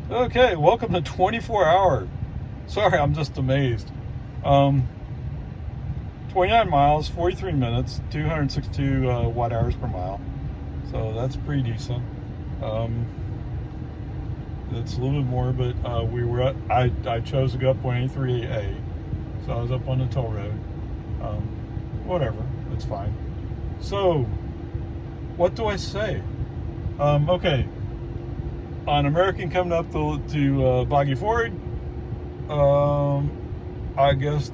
Okay, welcome to 24 Hour. Sorry, I'm just amazed. 29 miles, 43 minutes, 262 watt hours per mile. So that's pretty decent. It's a little bit more, but I chose to go up 183A, so I was up on the toll road. Whatever, it's fine. So, what do I say? Okay, on American coming up to Boggy Ford, I guess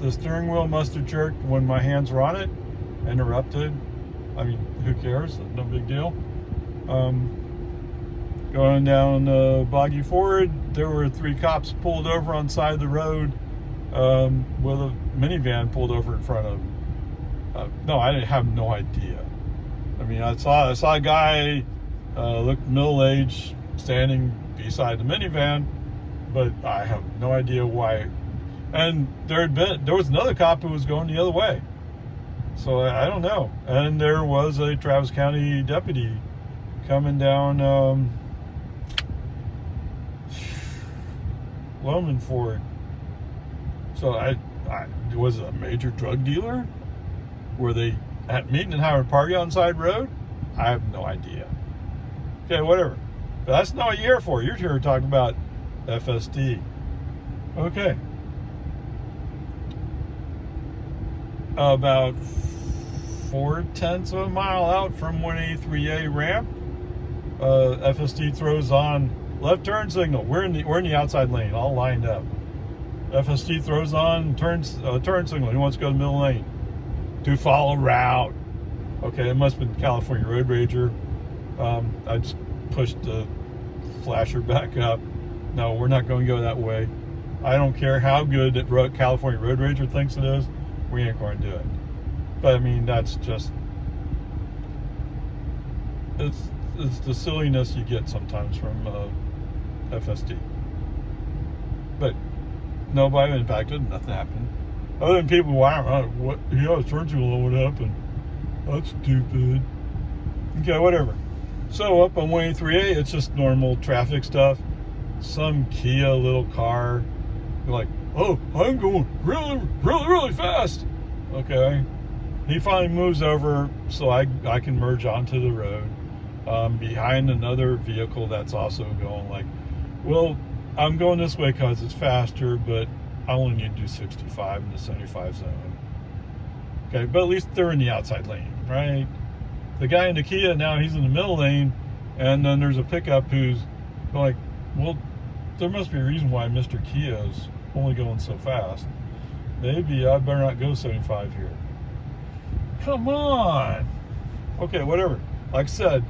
the steering wheel must have jerked when my hands were on it, interrupted. I mean, who cares? No big deal. Going down Boggy Ford, there were 3 cops pulled over on the side of the road with a minivan pulled over in front of them. No, I have no idea. I mean, I saw a guy looked middle-aged standing beside the minivan, but I have no idea why. And there was another cop who was going the other way, so I don't know. And there was a Travis County deputy coming down Loman Ford. So I was it a major drug dealer? Were they meeting and having a party on side road? I have no idea. Okay, whatever. But that's not what you're here for. You're here to talk about FSD. Okay. About 4/10 of a mile out from 183A ramp, FSD throws on left turn signal. We're in the outside lane, all lined up. FSD throws on turn signal. He wants to go to the middle lane to follow route. Okay, it must have been California Road Rager. I just pushed the flasher back up. No, we're not going to go that way. I don't care how good that California Road Rager thinks it is. We ain't going to do it. But I mean, that's just it's the silliness you get sometimes from FSD. But nobody impacted. Nothing happened. Other than people, wow, what? Yeah, turn signal, what happened? That's stupid. Okay, whatever. So up on 183A, it's just normal traffic stuff. Some Kia little car, like, oh, I'm going really, really, really fast. Okay. He finally moves over so I can merge onto the road behind another vehicle that's also going like, well, I'm going this way because it's faster, but I only need to do 65 in the 75 zone. Okay, but at least they're in the outside lane, right? The guy in the Kia, now he's in the middle lane, and then there's a pickup who's like, well, there must be a reason why Mr. Kia is only going so fast. Maybe I better not go 75 here. Come on. Okay, whatever. Like I said,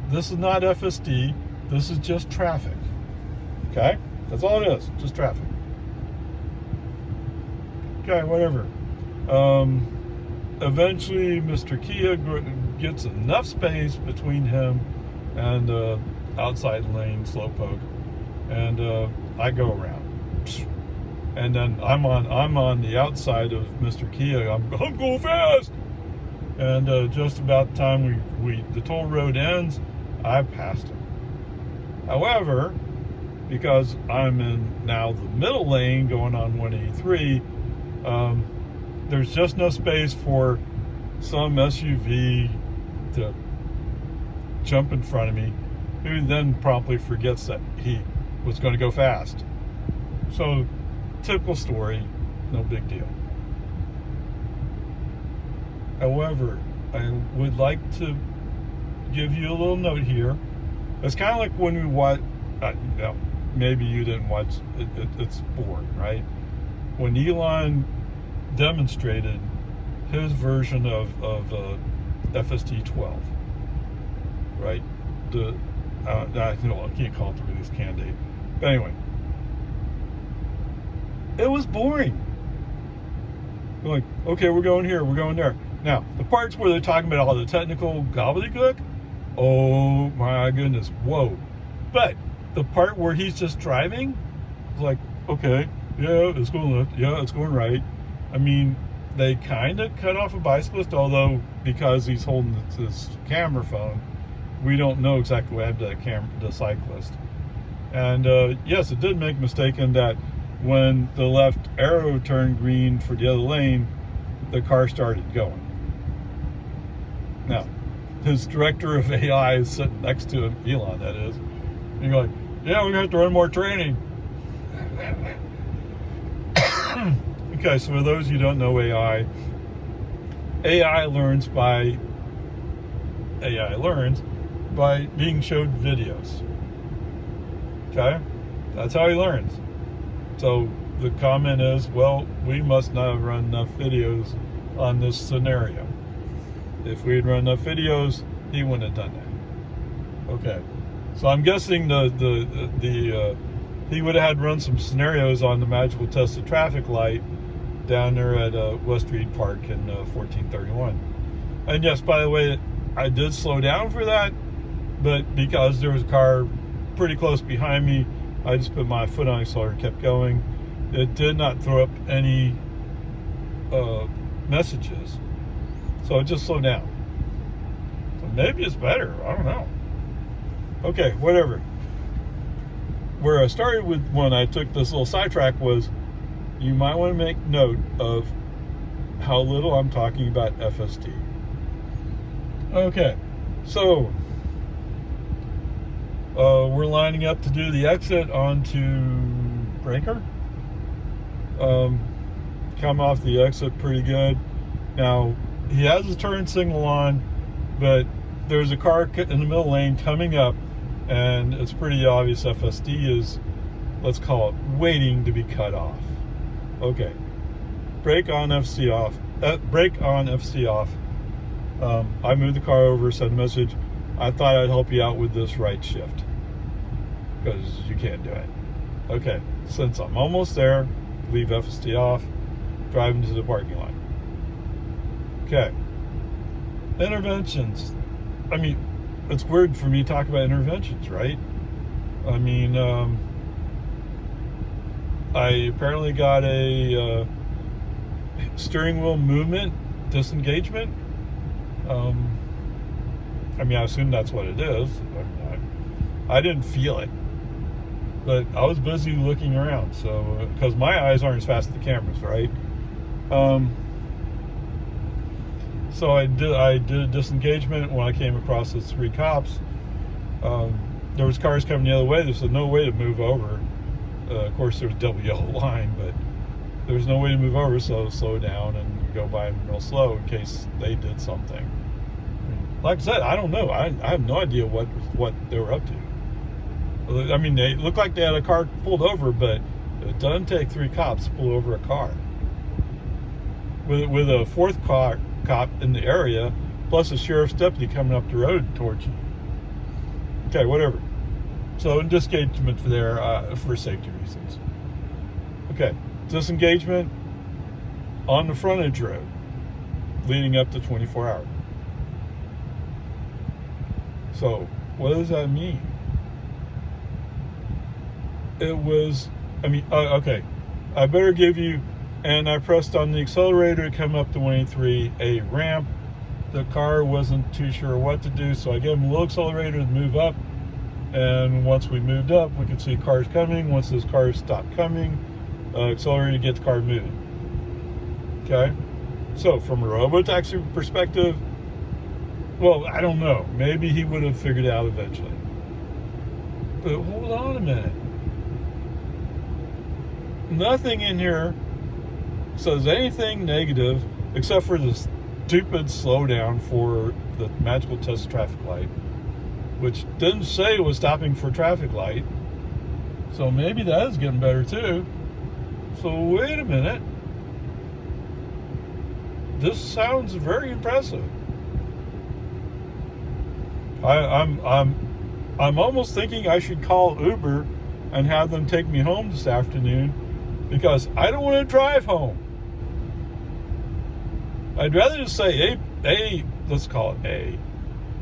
this is not FSD. This is just traffic. Okay? That's all it is. Just traffic. Okay, whatever. Eventually, Mr. Kia gets enough space between him and the outside lane slowpoke, and I go around. And then I'm on the outside of Mr. Kia. I'm going fast. And just about the time the toll road ends, I passed him. However, because I'm in now the middle lane going on 183, there's just no space for some SUV to jump in front of me, who then promptly forgets that he was going to go fast. So, typical story, no big deal. However, I would like to give you a little note here. It's kind of like when we watch, maybe you didn't watch, it's boring, right? When Elon demonstrated his version of FSD 12, right? I can't call it the release candidate. But anyway, it was boring. We're like, okay, we're going here, we're going there. Now, the parts where they're talking about all the technical gobbledygook, oh my goodness, whoa. But the part where he's just driving, it's like, okay, yeah, it's going left, yeah, it's going right. I mean, they kind of cut off a bicyclist, although because he's holding this camera phone, we don't know exactly what happened to the cyclist. And yes, it did make a mistake in that when the left arrow turned green for the other lane, the car started going. Now, his director of AI is sitting next to him, Elon, that is. And you're like, yeah, we're going to have to run more training. Okay, so for those of you who don't know AI learns by being showed videos. Okay? That's how he learns. So the comment is, well, we must not have run enough videos on this scenario. If we had run enough videos, he wouldn't have done that. Okay. So I'm guessing he would have had run some scenarios on the magical tested traffic light down there at West Reed Park in 1431. And yes, by the way, I did slow down for that, but because there was a car pretty close behind me, I just put my foot on the accelerator and kept going. It did not throw up any messages, so it just slowed down. So maybe it's better, I don't know. Okay, whatever. Where I started with when I took this little sidetrack was, you might want to make note of how little I'm talking about FSD. Okay, so we're lining up to do the exit onto Breaker. Come off the exit pretty good. Now, he has his turn signal on, but there's a car in the middle lane coming up, and it's pretty obvious FSD is, let's call it, waiting to be cut off. Okay, brake on, FC off. Brake on, FC off. I moved the car over, sent a message. I thought I'd help you out with this right shift, because you can't do it. Okay, since I'm almost there, leave FSD off, drive into the parking lot. Okay, interventions. I mean, it's weird for me to talk about interventions, right? I mean, I apparently got a steering wheel movement disengagement. I mean, I assume that's what it is. I didn't feel it, but I was busy looking around. So, because my eyes aren't as fast as the cameras, right? So I did a disengagement when I came across those three cops. There was cars coming the other way. There's no way to move over. Of course, there's a double yellow line, but there's no way to move over, so slow down and go by them real slow in case they did something. Like I said, I don't know. I have no idea what they were up to. I mean, they looked like they had a car pulled over, but it doesn't take three cops to pull over a car. With a fourth cop in the area, plus a sheriff's deputy coming up the road towards you. Okay, whatever. So disengagement for there for safety reasons. Okay, disengagement on the frontage road leading up to 24 hour. So what does that mean? It was, okay, I better give you, and I pressed on the accelerator to come up to 183, a ramp. The car wasn't too sure what to do, so I gave him a little accelerator to move up. And once we moved up, we could see cars coming. Once those cars stopped coming, accelerator to get the car moving. Okay? So from a robo-taxi perspective, well, I don't know. Maybe he would have figured it out eventually. But hold on a minute. Nothing in here says anything negative except for the stupid slowdown for the magical test traffic light, which didn't say it was stopping for traffic light. So maybe that is getting better too. So wait a minute. This sounds very impressive. I'm almost thinking I should call Uber and have them take me home this afternoon, because I don't want to drive home. I'd rather just say A, let's call it A.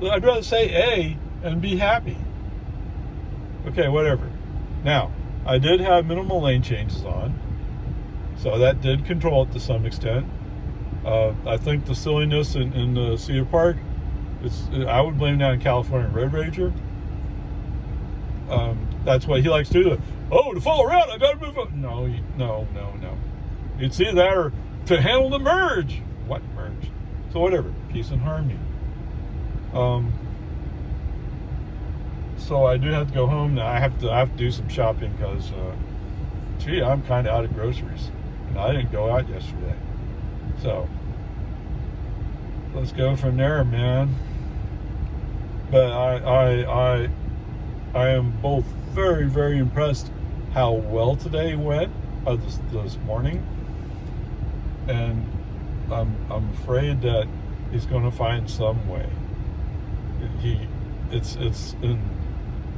I'd rather say A and be happy. Okay, whatever. Now, I did have minimal lane changes on, so that did control it to some extent. I think the silliness in Cedar Park, I would blame that on California Road Rager. That's what he likes to do. Oh, to follow around, I gotta move up. No. It's either that or to handle the merge. What merge? So whatever, peace and harmony. So I do have to go home now. I have to do some shopping because, gee, I'm kind of out of groceries, and I didn't go out yesterday. So let's go from there, man. But I am both very, very impressed how well today went, this morning, and I'm afraid that he's going to find some way.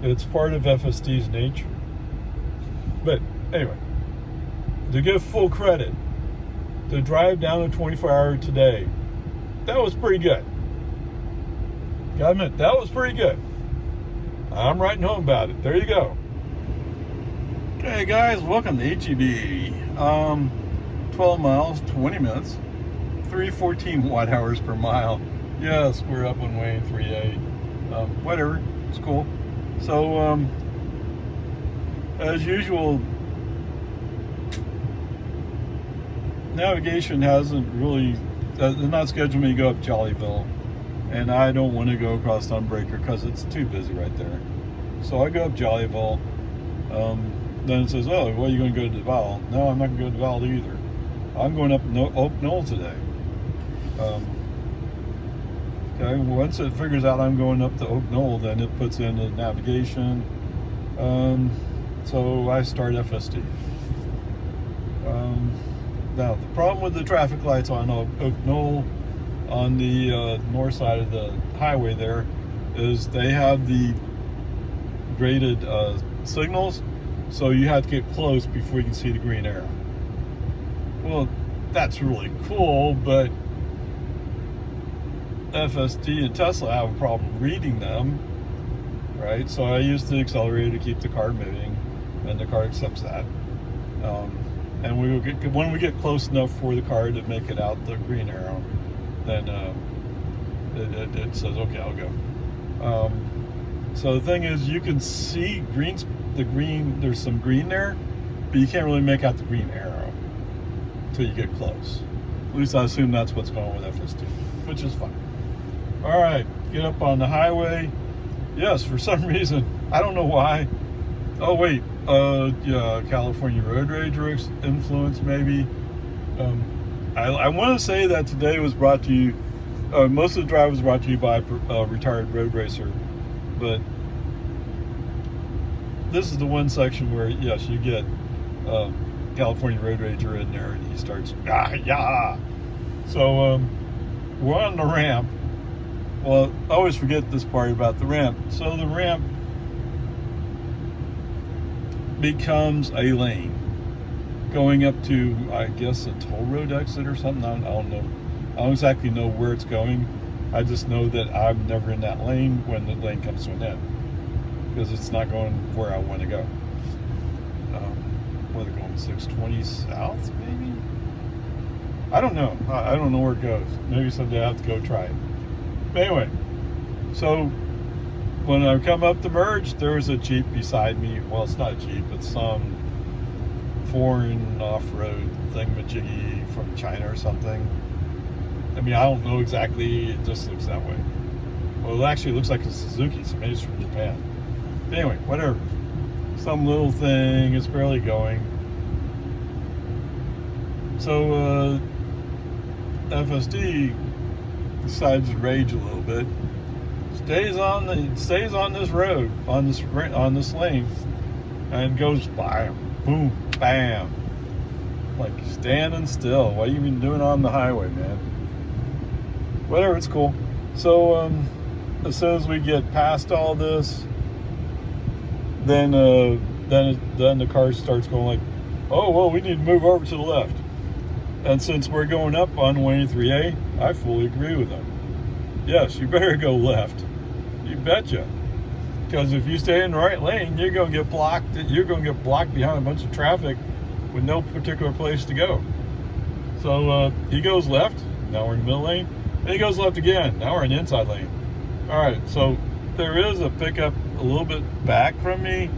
It's part of FSD's nature. But anyway, to give full credit, the drive down to 24-hour today, that was pretty good. Gotta admit, that was pretty good. I'm writing home about it. There you go. Okay, guys, welcome to HEB. 12 miles, 20 minutes, 314 watt hours per mile. Yes, we're up on Wayne 3A. Whatever, it's cool. So, as usual, navigation hasn't really, they're not scheduled me to go up Jollyville, and I don't want to go across Sunbreaker because it's too busy right there. So I go up Jollyville. Then it says, oh, well, you're going to go to Duval. No, I'm not going to go to Duval either. I'm going up Oak Knoll today. Okay, once it figures out I'm going up to Oak Knoll, then it puts in the navigation. So I start FSD. Now, the problem with the traffic lights on Oak Knoll on the north side of the highway there is they have the graded signals, so you have to get close before you can see the green arrow. Well, that's really cool, but FSD and Tesla have a problem reading them, right? So I use the accelerator to keep the car moving, and the car accepts that. And we will when we get close enough for the car to make it out the green arrow, then it says, okay, I'll go. So the thing is, you can see the green, there's some green there, but you can't really make out the green arrow until you get close. At least I assume that's what's going on with FSD, which is fine. All right, get up on the highway. Yes, for some reason, I don't know why. Oh wait, yeah, California road rage influence maybe. I want to say that today was brought to you. Most of the drive was brought to you by a retired road racer, but this is the one section where yes, you get California road rager in there, and he starts yeah. So we're on the ramp. Well, I always forget this part about the ramp. So the ramp becomes a lane going up to, I guess, a toll road exit or something. I don't know. I don't exactly know where it's going. I just know that I'm never in that lane when the lane comes to an end, because it's not going where I want to go. Whether going 620 south, maybe? I don't know. I don't know where it goes. Maybe someday I have to go try it. But anyway, so when I come up the merge, there was a Jeep beside me. Well, it's not a Jeep, it's some foreign off-road thingamajiggy from China or something. I mean, I don't know exactly, it just looks that way. Well, it actually looks like a Suzuki, so maybe it's from Japan. But anyway, whatever. Some little thing, it's barely going. So, FSD decides to rage a little bit. Stays on this road, on this lane, and goes by, boom, bam. Like, standing still. What are you even doing on the highway, man? Whatever, it's cool. So, as soon as we get past all this, then the car starts going like, oh, well, we need to move over to the left. And since we're going up on Wayne 3A, I fully agree with them. Yes, you better go left. You betcha. Because if you stay in the right lane, you're going to get blocked. You're going to get blocked behind a bunch of traffic with no particular place to go. So he goes left. Now we're in the middle lane. And he goes left again. Now we're in the inside lane. All right, so there is a pickup a little bit back from me,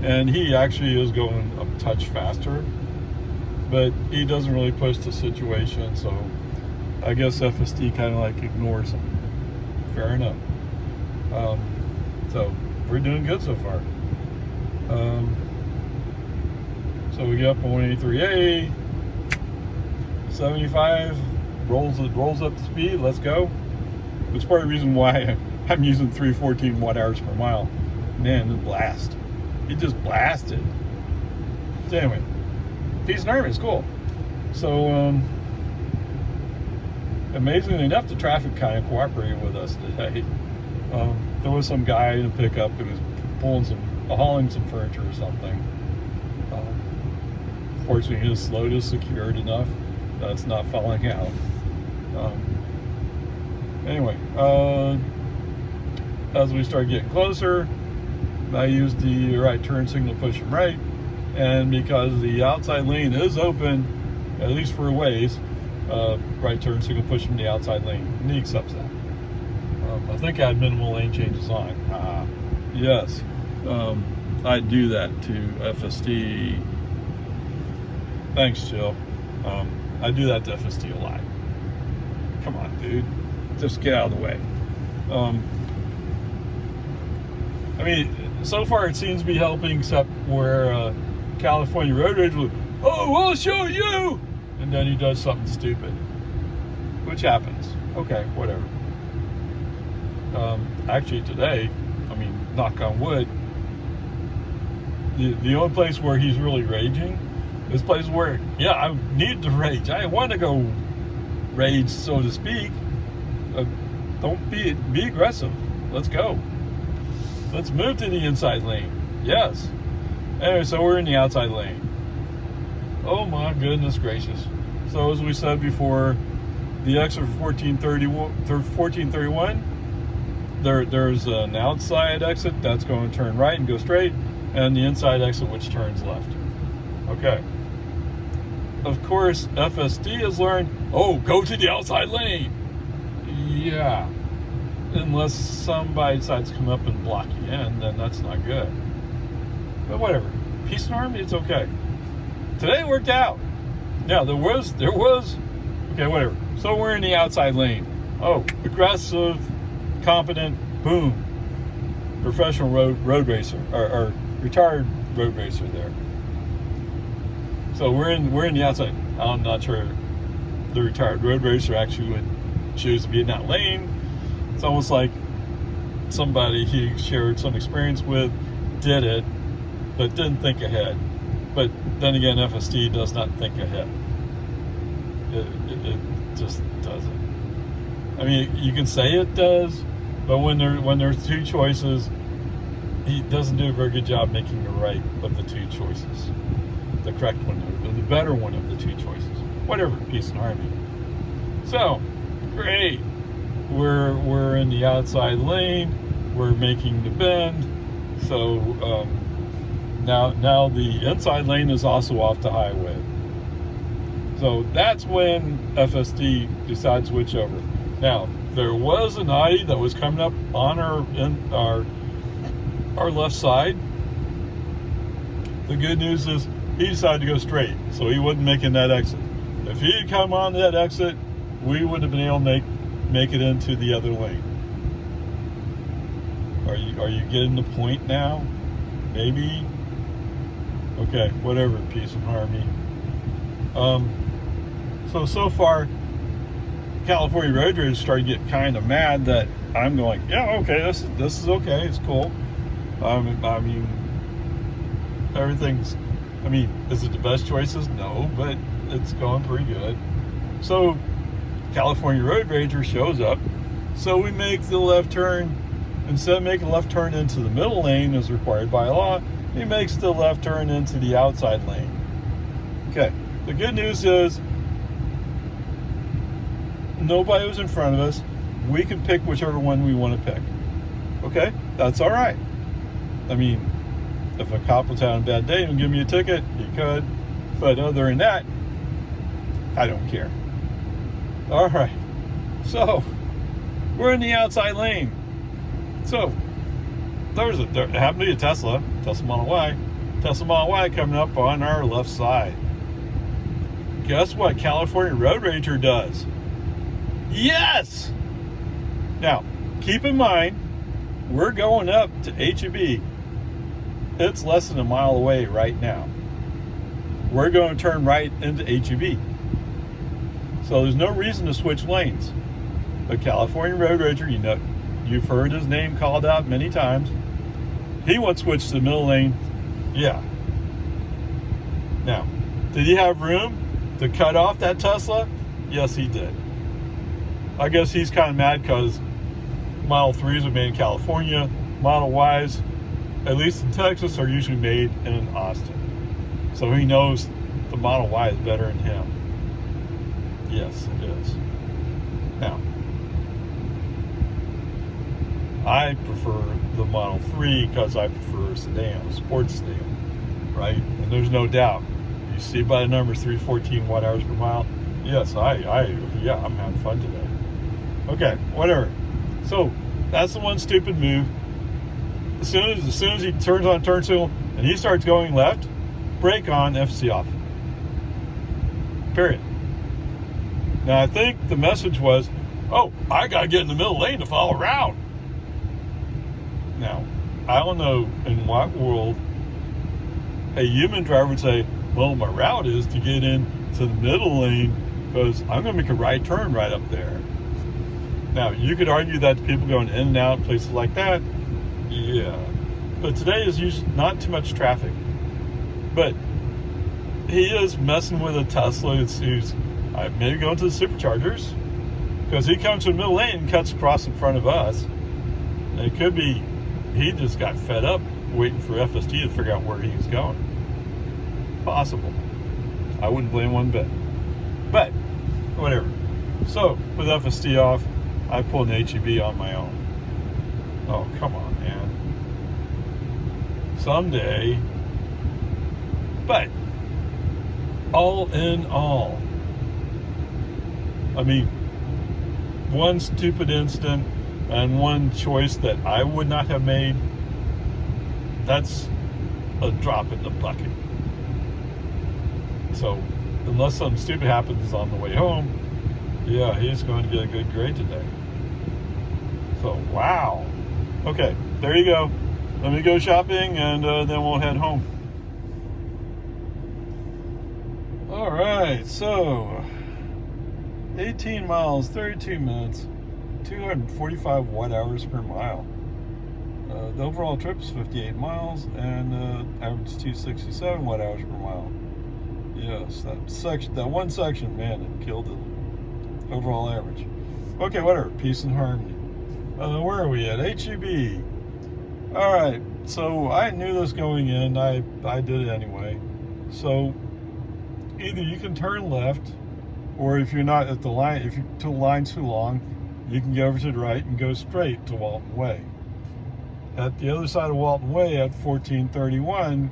and he actually is going a touch faster, but he doesn't really push the situation, so I guess FSD kind of like ignores him. Fair enough. So we're doing good so far. So we get up on 183A, 75, rolls up to speed. Let's go. It's part of the reason why I'm using 314 watt-hours per mile. Man, the blast. It just blasted. So anyway, Peace and Harmony is cool. So amazingly enough, the traffic kind of cooperated with us today. There was some guy in a pickup who was hauling some furniture or something. Fortunately, his load is secured enough that it's not falling out. Anyway, as we start getting closer, I used the right turn signal to push him right, and because the outside lane is open, at least for a ways, right turn signal push him to the outside lane, and he accepts that. I think I had minimal lane changes on. Yes, I do that to FSD. Thanks, Jill. I do that to FSD a lot. Come on, dude. Just get out of the way. I mean, so far it seems to be helping, except where California road rage will, oh, we'll show you! And then he does something stupid. Which happens. Okay, whatever. Actually today, I mean, knock on wood, the only place where he's really raging is places where, yeah, I need to rage. I want to go rage, so to speak. Don't be aggressive. Let's go. Let's move to the inside lane. Yes. Anyway, so we're in the outside lane. Oh my goodness gracious. So as we said before, the exit for 1431, there's an outside exit that's going to turn right and go straight, and the inside exit which turns left. Okay. Of course, FSD has learned, oh, go to the outside lane. Yeah. Unless somebody decides to come up and block you in, then that's not good. But whatever. Peace and Harmony, it's okay. Today it worked out. Yeah, there was, okay, whatever. So we're in the outside lane. Oh, aggressive, competent, boom. Professional road racer, or retired road racer there. So we're in the outside. I'm not sure the retired road racer actually would choose to be in that lane. It's almost like somebody he shared some experience with did it, but didn't think ahead. But then again, FSD does not think ahead. It just doesn't. I mean, you can say it does, but when there's two choices, he doesn't do a very good job making the right of the two choices. The correct one, or the better one of the two choices. Whatever, Peace and Harmony. So, great. We're in the outside lane. We're making the bend. So now the inside lane is also off the highway. So that's when FSD decides to switch over. Now there was an Audi that was coming up on our left side. The good news is he decided to go straight, so he wasn't making that exit. If he had come on that exit, we would have been able to make it into the other lane. Are you getting the point now? Maybe? Okay, whatever, Peace and Harmony. So far, California road rage started to get kind of mad that I'm going, yeah, okay, this is okay, it's cool. I mean, everything's, I mean, is it the best choices? No, but it's going pretty good. So California road rager shows up, so we make the left turn. Instead of making a left turn into the middle lane as required by law, he makes the left turn into the outside lane. Okay, the good news is nobody was in front of us. We can pick whichever one we want to pick. Okay, that's all right. I mean, if a cop was having a bad day and give me a ticket, he could. But other than that, I don't care. All right, so we're in the outside lane. So there happened to be a Tesla Model Y. Tesla Model Y coming up on our left side. Guess what California Road Ranger does? Yes! Now, keep in mind, we're going up to HEB. It's less than a mile away right now. We're going to turn right into HEB. So there's no reason to switch lanes. The California Road Ranger, you know, you've heard his name called out many times. He wants to switch to the middle lane. Yeah. Now, did he have room to cut off that Tesla? Yes, he did. I guess he's kind of mad because Model 3s are made in California. Model Ys, at least in Texas, are usually made in Austin. So he knows the Model Y is better than him. Yes, it is. Now, I prefer the Model 3 because I prefer a sedan, a sports sedan, right? And there's no doubt. You see by the numbers 314 watt-hours per mile. Yes, I'm having fun today. Okay, whatever. So that's the one stupid move. As soon as he turns on turn signal and he starts going left, brake on, FSD off. Period. Now I think the message was, oh, I gotta get in the middle lane to follow around. Now, I don't know in what world a human driver would say, well, my route is to get into the middle lane because I'm going to make a right turn right up there. Now, you could argue that people going in and out, places like that, yeah. But today is usually not too much traffic. But he is messing with a Tesla who's maybe going to the superchargers because he comes to the middle lane and cuts across in front of us. And it could be he just got fed up waiting for FSD to figure out where he was going. Possible. I wouldn't blame one bit. But, whatever. So, with FSD off, I pulled an HEB on my own. Oh, come on, man. Someday. But, all in all, I mean, one stupid instant and one choice that I would not have made, that's a drop in the bucket. So, unless something stupid happens on the way home, yeah, he's going to get a good grade today. So, wow. Okay, there you go. Let me go shopping and then we'll head home. All right, so 18 miles, 32 minutes, 245 watt-hours per mile. The overall trip is 58 miles and average 267 watt-hours per mile. Yes, that one section, man, it killed the overall average. Okay, whatever. Peace and harmony. Where are we at? HEB. All right. So I knew this going in. I did it anyway. So either you can turn left, or if you're not at the line, if the line's too long, you can go over to the right and go straight to Walton Way. At the other side of Walton Way, at 1431,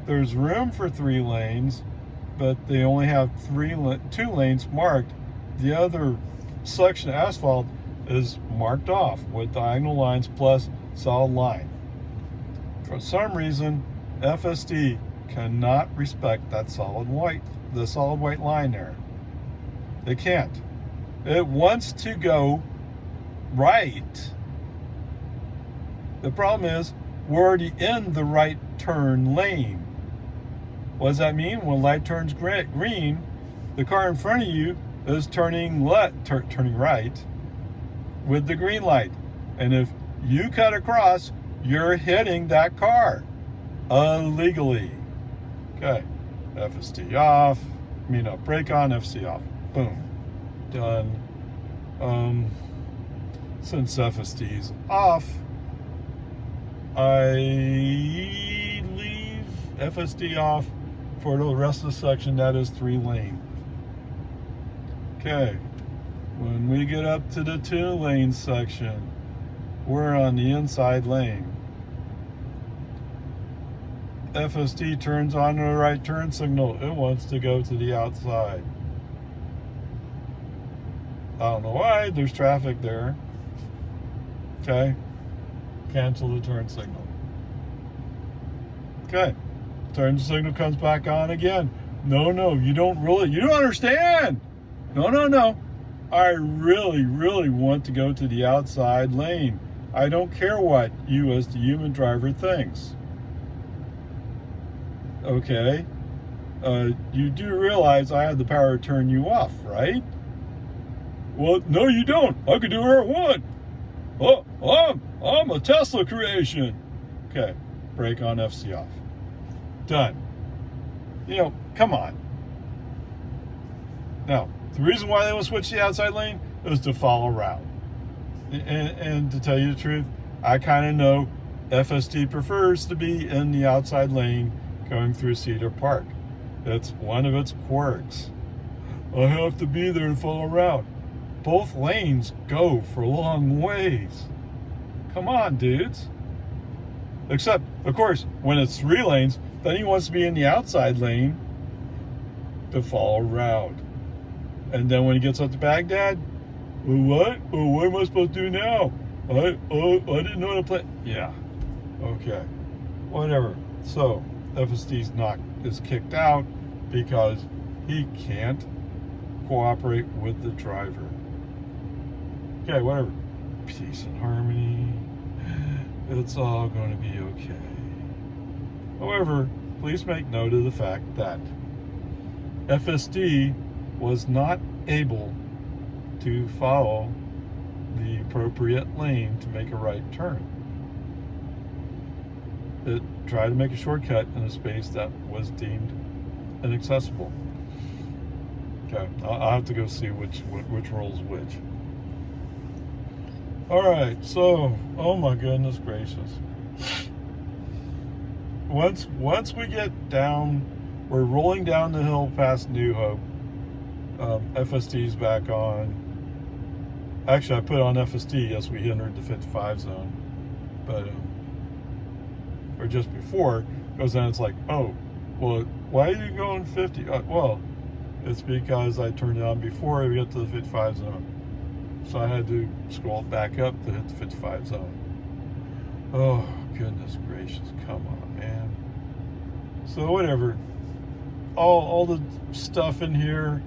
there's room for 3 lanes, but they only have 2 lanes marked. The other section of asphalt is marked off with diagonal lines plus solid line. For some reason, FSD cannot respect that solid white line there. They can't. It wants to go right. The problem is, we're already in the right turn lane. What does that mean? When light turns green, the car in front of you is turning right with the green light. And if you cut across, you're hitting that car illegally. Okay, FSD off. Brake on, FSD off. Boom. Done. Since FSD's off, I leave FSD off for the rest of the section. That is 3 lane. Okay, when we get up to the 2 lane section, we're on the inside lane. FSD turns on the right turn signal. It wants to go to the outside. I don't know why. There's traffic there. Okay, cancel the turn signal. Okay. Turn signal comes back on again. No, you don't understand. No. I really want to go to the outside lane. I don't care what you as the human driver thinks. Okay. You do realize I have the power to turn you off, right? Well, no, you don't. I can do whatever I want. Oh, I'm a Tesla creation. Okay. Brake on, FC off. Done. Come on. Now, the reason why they would switch to the outside lane is to follow route. And to tell you the truth, I kind of know FSD prefers to be in the outside lane going through Cedar Park. That's one of its quirks. I have to be there to follow route. Both lanes go for long ways. Come on, dudes. Except, of course, when it's 3 lanes, then he wants to be in the outside lane to follow route. And then when he gets up to Baghdad, what? Oh, what am I supposed to do now? I didn't know how to play. Yeah. Okay. Whatever. So, FSD's is kicked out because he can't cooperate with the driver. Okay, whatever. Peace and harmony. It's all going to be okay. However, please make note of the fact that FSD was not able to follow the appropriate lane to make a right turn. It tried to make a shortcut in a space that was deemed inaccessible. Okay, I'll have to go see which rolls which. All right, so, oh my goodness gracious. Once we get down, we're rolling down the hill past New Hope. FSD's back on. Actually, I put on FSD as we entered the 55 zone, but or just before, because then it's like, oh, well, why are you going 50? Well, it's because I turned it on before we get to the 55 zone. So I had to scroll back up to hit the 55 zone. Oh, goodness gracious. Come on, man. So whatever. All the stuff in here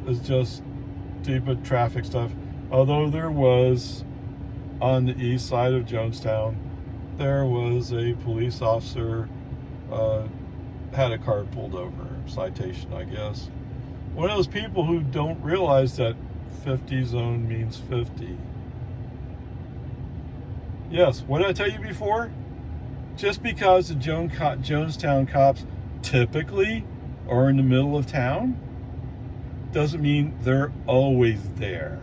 is just stupid traffic stuff. Although there was, on the east side of Jonestown, there was a police officer, had a car pulled over. Citation, I guess. One of those people who don't realize that 50 zone means 50. Yes, what did I tell you before? Just because the Jonestown cops typically are in the middle of town doesn't mean they're always there.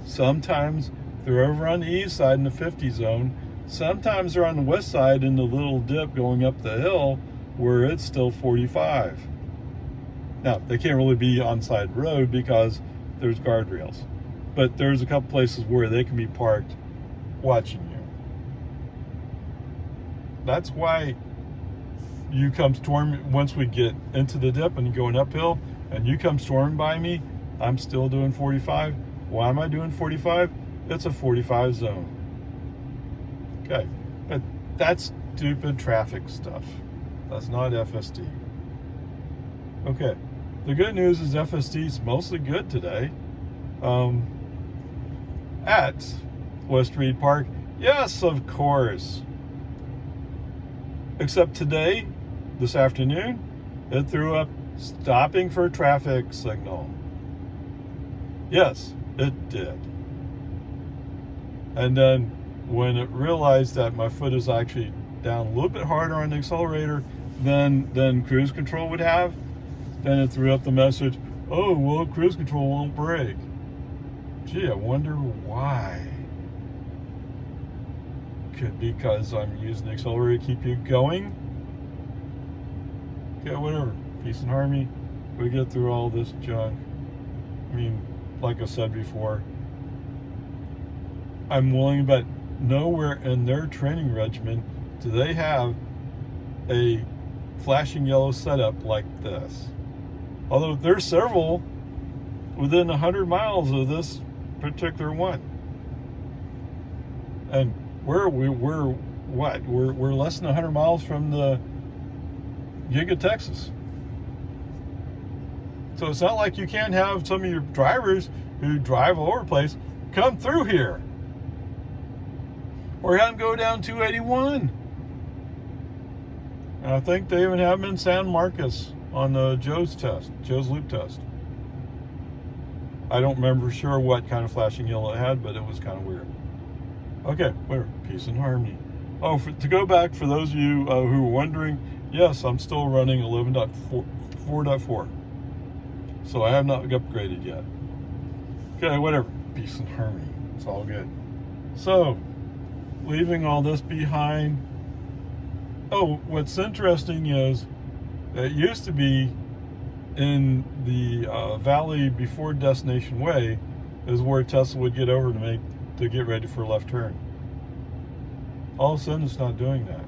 Sometimes they're over on the east side in the 50 zone. Sometimes they're on the west side in the little dip going up the hill where it's still 45. Now, they can't really be on side road because there's guardrails. But there's a couple places where they can be parked watching you. That's why you come storming, once we get into the dip and you're going uphill, and you come storming by me, I'm still doing 45. Why am I doing 45? It's a 45 zone. Okay, but that's stupid traffic stuff. That's not FSD. Okay, the good news is FSD is mostly good today. At West Reed Park, yes, of course. Except today, this afternoon, it threw up stopping for traffic signal. Yes, it did. And then when it realized that my foot is actually down a little bit harder on the accelerator than cruise control would have, then it threw up the message, oh, well, cruise control won't brake. Gee, I wonder why. Could be because I'm using the accelerator to keep you going. Okay, whatever. Peace and harmony. We get through all this junk. I mean, like I said before, I'm willing to bet nowhere in their training regimen do they have a flashing yellow setup like this. Although there's several within 100 miles of this particular one. And we're what? We're less than 100 miles from the Giga, Texas. So it's not like you can't have some of your drivers who drive all over the place come through here. Or have them go down 281. And I think they even have them in San Marcos on the Joe's loop test. I don't remember for sure what kind of flashing yellow it had, but it was kind of weird. Okay, whatever. Peace and harmony. Oh, to go back, for those of you who are wondering, yes, I'm still running 11.4.4. So I have not upgraded yet. Okay, whatever. Peace and harmony. It's all good. So, leaving all this behind. Oh, what's interesting is it used to be in the valley before Destination Way is where Tesla would get over to get ready for a left turn. All of a sudden, it's not doing that.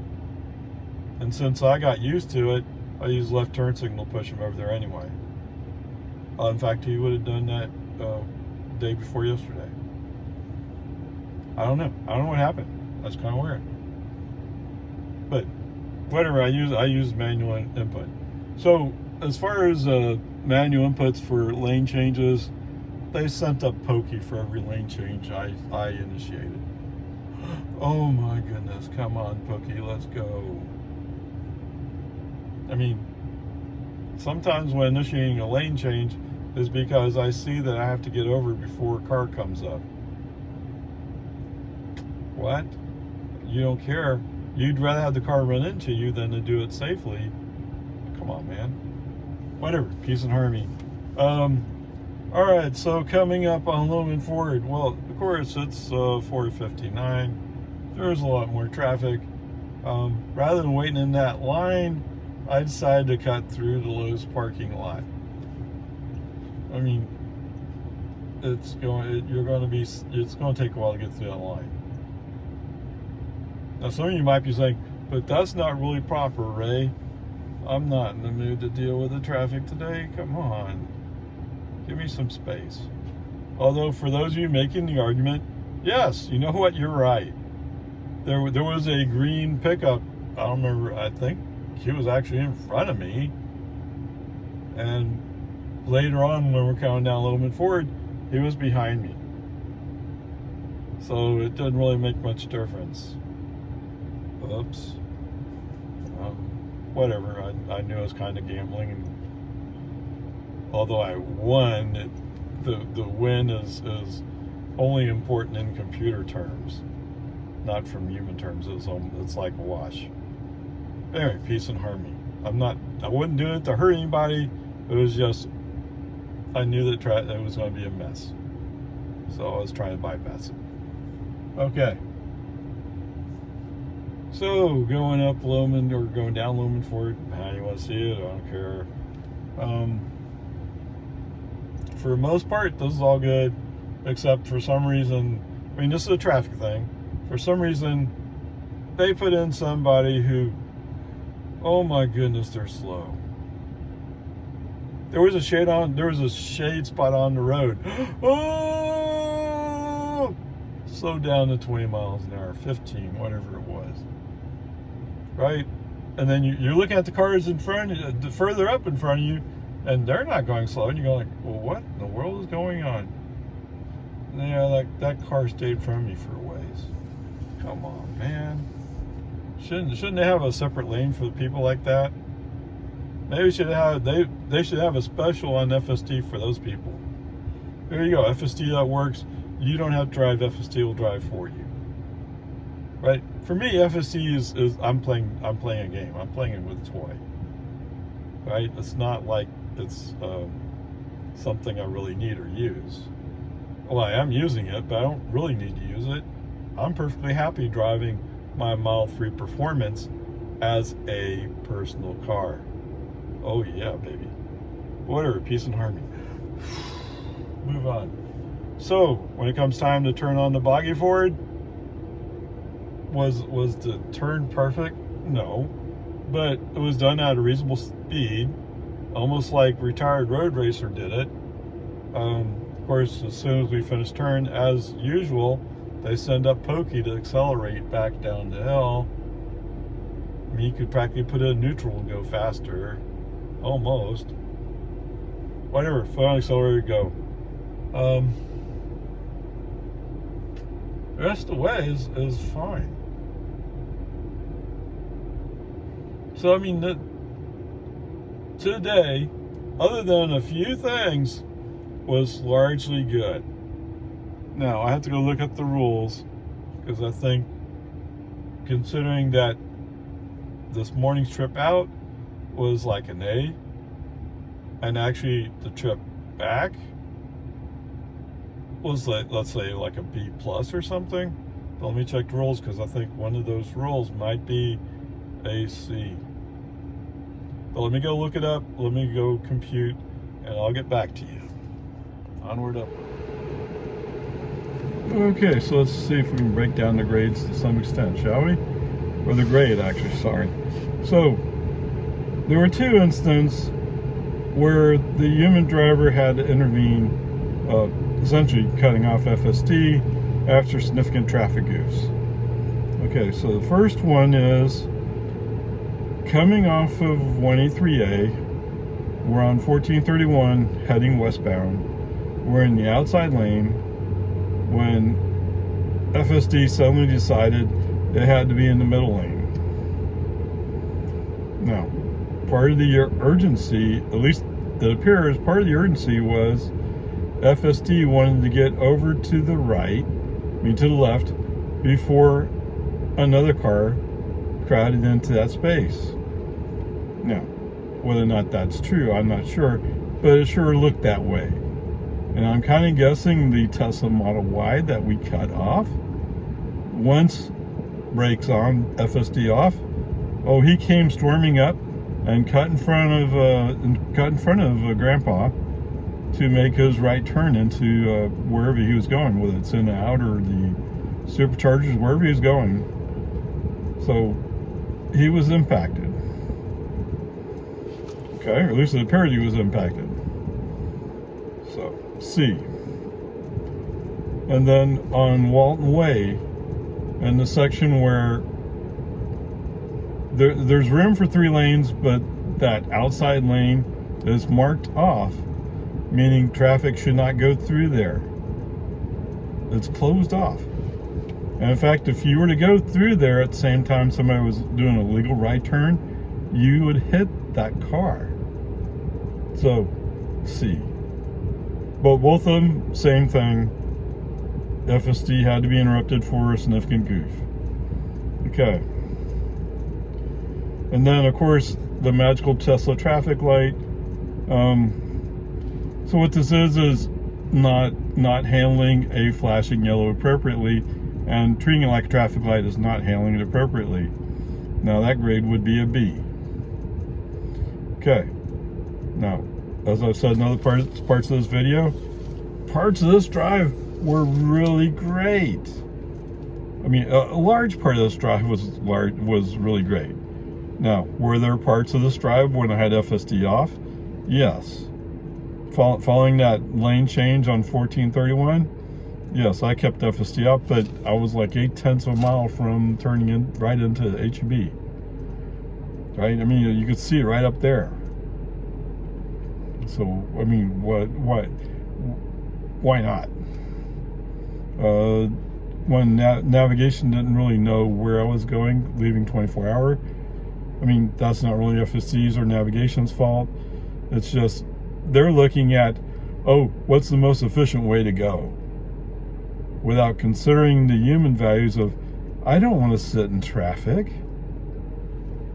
And since I got used to it, I use left turn signal to push him over there anyway. In fact, he would have done that day before yesterday. I don't know what happened. That's kind of weird. But whatever, I use manual input. So as far as manual inputs for lane changes, they sent up Pokey for every lane change I initiated. Oh my goodness, come on, Pokey, let's go. I mean, sometimes when initiating a lane change is because I see that I have to get over before a car comes up. What? You don't care? You'd rather have the car run into you than to do it safely. Come on, man. Whatever. Peace and harmony. Alright, so coming up on Loman Ford. Well, of course, it's 4:59. There's a lot more traffic. Rather than waiting in that line, I decided to cut through the Lowe's parking lot. I mean, it's going to take a while to get through that line. Now, some of you might be saying, but that's not really proper, Ray. I'm not in the mood to deal with the traffic today. Come on. Give me some space. Although, for those of you making the argument, yes, you know what? You're right. There was a green pickup. I don't remember. I think he was actually in front of me. And later on, when we're coming down Loman Ford, he was behind me. So it didn't really make much difference. Oops. Whatever. I knew I was kind of gambling, and although I won, the win is only important in computer terms, not from human terms. It's like a wash. Anyway, peace and harmony. I wouldn't do it to hurt anybody. It was just, I knew that it was going to be a mess. So I was trying to bypass it. Okay. So, going up Loman, or going down Loman Ford, how you want to see it, I don't care. For the most part, this is all good, except for some reason, I mean, this is a traffic thing. For some reason, they put in somebody who, oh my goodness, they're slow. There was a shade spot on the road. Oh! Slow down to 20 miles an hour, 15, whatever it was. Right? And then you're looking at the cars in front of you, further up in front of you, and they're not going slow. And you're going like, well, what in the world is going on? And yeah, that car stayed in front of me for a ways. Come on, man. Shouldn't they have a separate lane for the people like that? Maybe they should have a special on FST for those people. There you go, FST that works. You don't have to drive, FST will drive for you. Right? For me, FST is I'm playing a game. I'm playing it with a toy. Right? It's not like it's something I really need or use. Well, I am using it, but I don't really need to use it. I'm perfectly happy driving my Model 3 Performance as a personal car. Oh yeah, baby. Whatever, peace and harmony. Move on. So, when it comes time to turn on the boggy Ford, was the turn perfect? No. But it was done at a reasonable speed, almost like retired road racer did it. Of course, as soon as we finished turn, as usual, they send up Pokey to accelerate back down the hill. I mean, you could practically put it in neutral and go faster. Almost. Whatever, foot on accelerator, go. The rest of the way is fine. So, I mean, today, other than a few things, was largely good. Now, I have to go look at the rules, because I think, considering that this morning's trip out was like an A, and actually the trip back was like, let's say, like a B plus or something. But let me check the rules, because I think one of those rules might be a C. But let me go look it up, let me go compute, and I'll get back to you. Onward, upward. Okay, so let's see if we can break down the grades to some extent, shall we? Or the grade, actually, sorry. So, there were two instances where the human driver had to intervene, essentially cutting off FSD after significant traffic use. Okay, so the first one is coming off of 183A, we're on 1431 heading westbound. We're in the outside lane when FSD suddenly decided it had to be in the middle lane. Now, part of the urgency, at least it appears, part of the urgency was FSD wanted to get over to the right, I mean to the left, before another car crowded into that space. Now, whether or not that's true, I'm not sure, but it sure looked that way. And I'm kind of guessing the Tesla Model Y that we cut off, once brakes on, FSD off, oh, he came storming up and cut in front of Grnpa to make his right turn into wherever he was going, whether it's in and out or the superchargers, wherever he was going. So he was impacted. Okay, or at least it appeared he was impacted. So, C. And then on Walton Way, in the section where there's room for 3 lanes, but that outside lane is marked off, meaning traffic should not go through there. It's closed off. And in fact, if you were to go through there at the same time somebody was doing a legal right turn, you would hit that car. So, C. But both of them, same thing. FSD had to be interrupted for a significant goof. Okay. And then, of course, the magical Tesla traffic light. So what this is not handling a flashing yellow appropriately, and treating it like a traffic light is not handling it appropriately. Now that grade would be a B. Okay. Now, as I've said in other parts of this video, parts of this drive were really great. I mean, a large part of this drive was really great. Now, were there parts of this drive when I had FSD off? Yes. Following that lane change on 1431, yes, I kept FSD up, but I was like 0.8 of a mile from turning in right into HEB. Right? I mean, you could see it right up there. So, I mean, why not? When navigation didn't really know where I was going, leaving 24-hour, I mean, that's not really FSD's or navigation's fault. It's just, they're looking at, oh, what's the most efficient way to go? Without considering the human values of, I don't want to sit in traffic.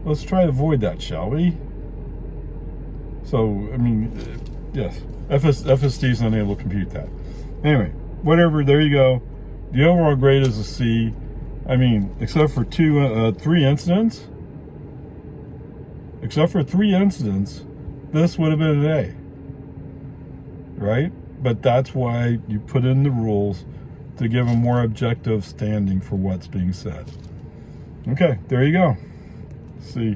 Let's try to avoid that, shall we? So, I mean, yes, FSD's unable to compute that. Anyway, whatever, there you go. The overall grade is a C. I mean, except for 3 incidents. Except for 3 incidents, this would have been an A. Right? But that's why you put in the rules to give a more objective standing for what's being said. Okay, there you go. C.